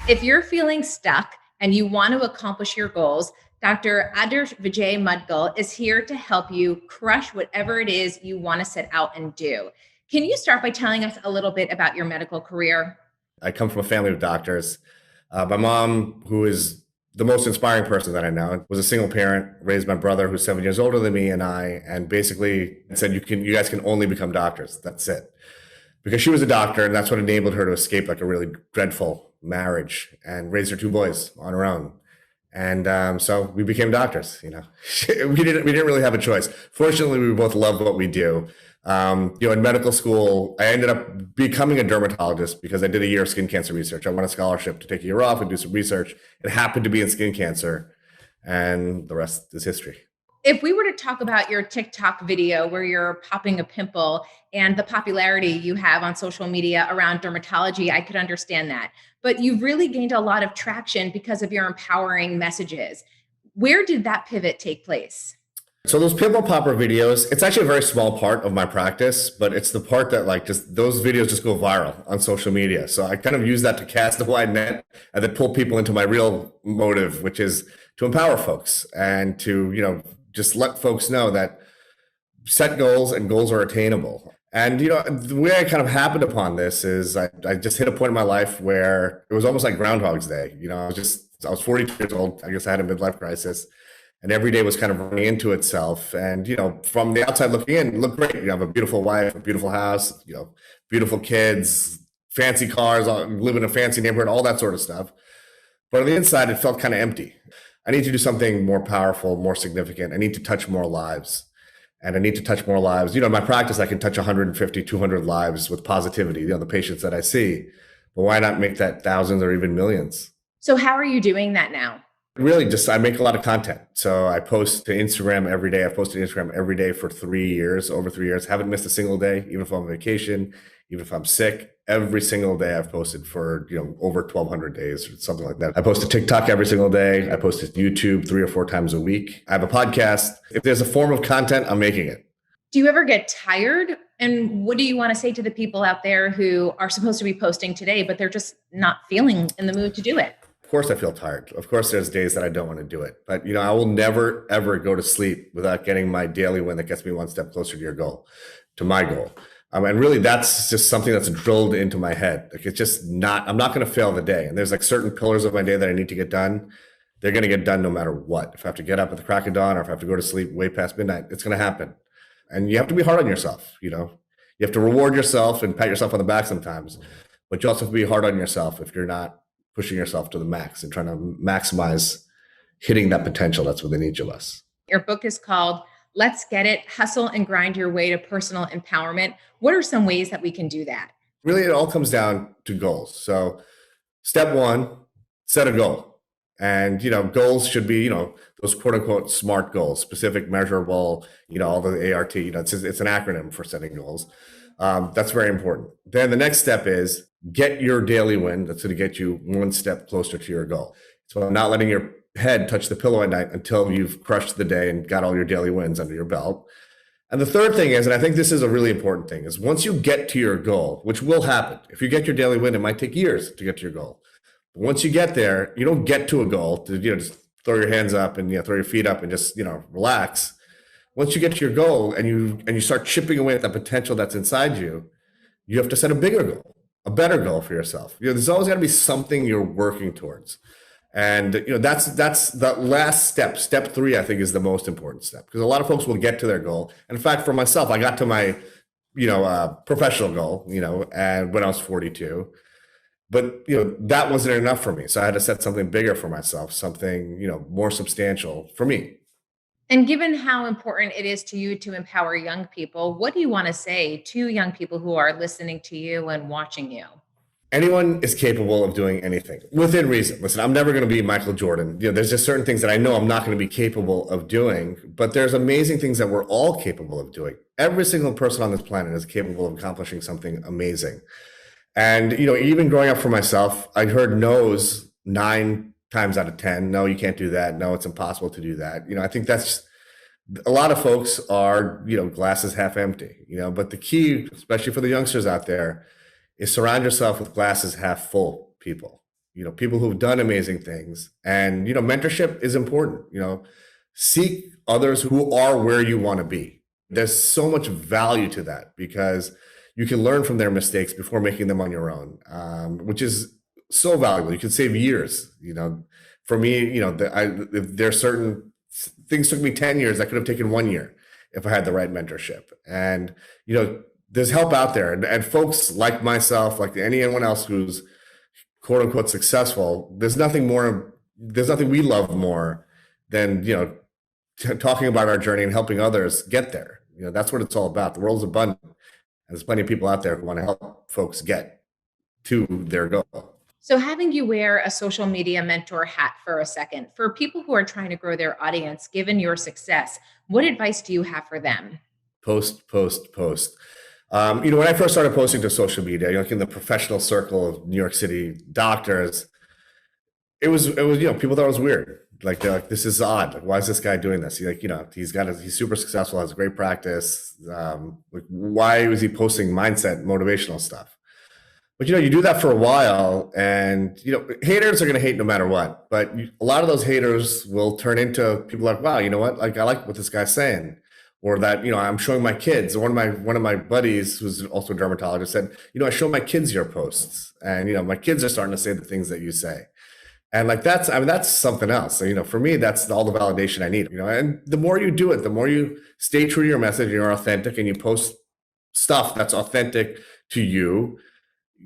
If you're feeling stuck and you want to accomplish your goals, Dr. Adarsh Vijay Mudgil is here to help you crush whatever it is you want to set out and do. Can you start by telling us a little bit about your medical career? I come from a family of doctors. My mom, who is the most inspiring person that I know, was a single parent, raised my brother, who's 7 years older than me, and basically said, you guys can only become doctors. That's it. Because she was a doctor, and that's what enabled her to escape like a really dreadful marriage and raise her two boys on her own. And so we became doctors. We didn't really have a choice. Fortunately, we both love what we do. In medical school, I ended up becoming a dermatologist because I did a year of skin cancer research. I won a scholarship to take a year off and do some research. It happened to be in skin cancer, and the rest is history. If we were to talk about your TikTok video where you're popping a pimple and the popularity you have on social media around dermatology, I could understand that. But you've really gained a lot of traction because of your empowering messages. Where did that pivot take place? So those pimple popper videos, it's actually a very small part of my practice, but it's the part that just those videos just go viral on social media. So I kind of use that to cast a wide net and then pull people into my real motive, which is to empower folks and to, just let folks know that set goals and goals are attainable. And, the way I kind of happened upon this is I just hit a point in my life where it was almost like Groundhog's Day. I was 42 years old. I guess I had a midlife crisis. And every day was kind of running into itself. And, from the outside looking in, it looked great. You have a beautiful wife, a beautiful house, beautiful kids, fancy cars, live in a fancy neighborhood, all that sort of stuff. But on the inside, it felt kind of empty. I need to do something more powerful, more significant. I need to touch more lives. And I need to touch more lives. In my practice, I can touch 150, 200 lives with positivity, the patients that I see. But why not make that thousands or even millions? So how are you doing that now? Really, I make a lot of content. So I post to Instagram every day. I've posted to Instagram every day for 3 years, over 3 years. Haven't missed a single day, even if I'm on vacation, even if I'm sick. Every single day I've posted for, over 1,200 days or something like that. I post to TikTok every single day. I post to YouTube 3 or 4 times a week. I have a podcast. If there's a form of content, I'm making it. Do you ever get tired? And what do you want to say to the people out there who are supposed to be posting today, but they're just not feeling in the mood to do it? Of course I feel tired. Of course there's days that I don't want to do it. But, I will never, ever go to sleep without getting my daily win that gets me one step closer to your goal, to my goal. And really, that's just something that's drilled into my head. It's just I'm not going to fail the day. And there's certain pillars of my day that I need to get done. They're going to get done no matter what. If I have to get up at the crack of dawn or if I have to go to sleep way past midnight, it's going to happen. And you have to be hard on yourself. You have to reward yourself and pat yourself on the back sometimes. But you also have to be hard on yourself if you're not pushing yourself to the max and trying to maximize hitting that potential that's within each of us. Your book is called Let's Get It, Hustle and Grind Your Way to Personal Empowerment. What are some ways that we can do that? Really, it all comes down to goals. So step one, set a goal. And, goals should be, those quote unquote smart goals, specific, measurable, all the ART, it's an acronym for setting goals. That's very important. Then the next step is get your daily win. That's going to get you one step closer to your goal. So not letting your head touch the pillow at night until you've crushed the day and got all your daily wins under your belt. And the third thing is, and I think this is a really important thing, is once you get to your goal, which will happen, if you get your daily win, it might take years to get to your goal. But once you get there, you don't get to a goal to, just throw your hands up and throw your feet up and just, relax. Once you get to your goal and you start chipping away at the potential that's inside you, you have to set a bigger goal, a better goal for yourself. There's always got to be something you're working towards. And that's the last step. Step 3, I think, is the most important step, because a lot of folks will get to their goal. And in fact, for myself, I got to my professional goal, and when I was 42. But that wasn't enough for me. So I had to set something bigger for myself, something more substantial for me. And given how important it is to you to empower young people, what do you want to say to young people who are listening to you and watching you? Anyone is capable of doing anything within reason. Listen, I'm never going to be Michael Jordan. There's just certain things that I know I'm not going to be capable of doing, but there's amazing things that we're all capable of doing. Every single person on this planet is capable of accomplishing something amazing. And, even growing up for myself, I'd heard no's 9 times out of 10. No, you can't do that. No, it's impossible to do that. I think that's a lot of folks are, glasses half empty, but the key, especially for the youngsters out there, is surround yourself with glasses half full people. people who've done amazing things. And, mentorship is important. Seek others who are where you want to be. There's so much value to that because you can learn from their mistakes before making them on your own, which is so valuable. You can save years. For me, there are certain things took me 10 years. I could have taken 1 year if I had the right mentorship. And, there's help out there. And folks like myself, like anyone else who's quote unquote successful, there's nothing we love more than, talking about our journey and helping others get there. That's what it's all about. The world's abundant. And there's plenty of people out there who want to help folks get to their goal. So having you wear a social media mentor hat for a second, for people who are trying to grow their audience, given your success, what advice do you have for them? Post, post, post. When I first started posting to social media, like in the professional circle of New York City doctors, it was, people thought it was weird. Like, they're like, this is odd. Like, why is this guy doing this? He's super successful, has a great practice. Why was he posting mindset, motivational stuff? But, you do that for a while and, haters are going to hate no matter what. But a lot of those haters will turn into people like, wow, you know what? Like, I like what this guy's saying. Or that, I'm showing my kids. One of my buddies, who's also a dermatologist, said, I show my kids your posts, and my kids are starting to say the things that you say, and like that's something else. So for me, that's all the validation I need. And the more you do it, the more you stay true to your message, and you're authentic, and you post stuff that's authentic to you.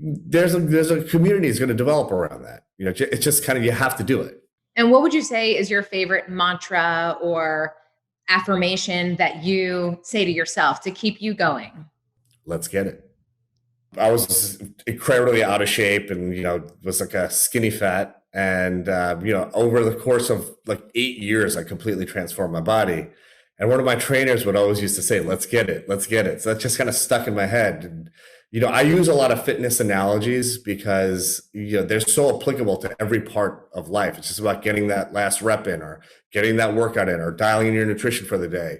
There's a community is going to develop around that. It's just kind of, you have to do it. And what would you say is your favorite mantra or affirmation that you say to yourself to keep you going? Let's get it. I was incredibly out of shape and, was like a skinny fat. And, over the course of like 8 years, I completely transformed my body. And one of my trainers would always used to say, let's get it, let's get it. So that just kind of stuck in my head. And, I use a lot of fitness analogies because, they're so applicable to every part of life. It's just about getting that last rep in or getting that workout in or dialing in your nutrition for the day.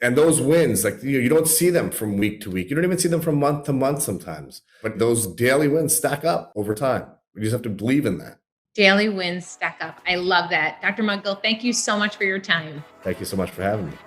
And those wins, like, you don't see them from week to week. You don't even see them from month to month sometimes. But those daily wins stack up over time. You just have to believe in that. Daily wins stack up. I love that. Dr. Mudgil, thank you so much for your time. Thank you so much for having me.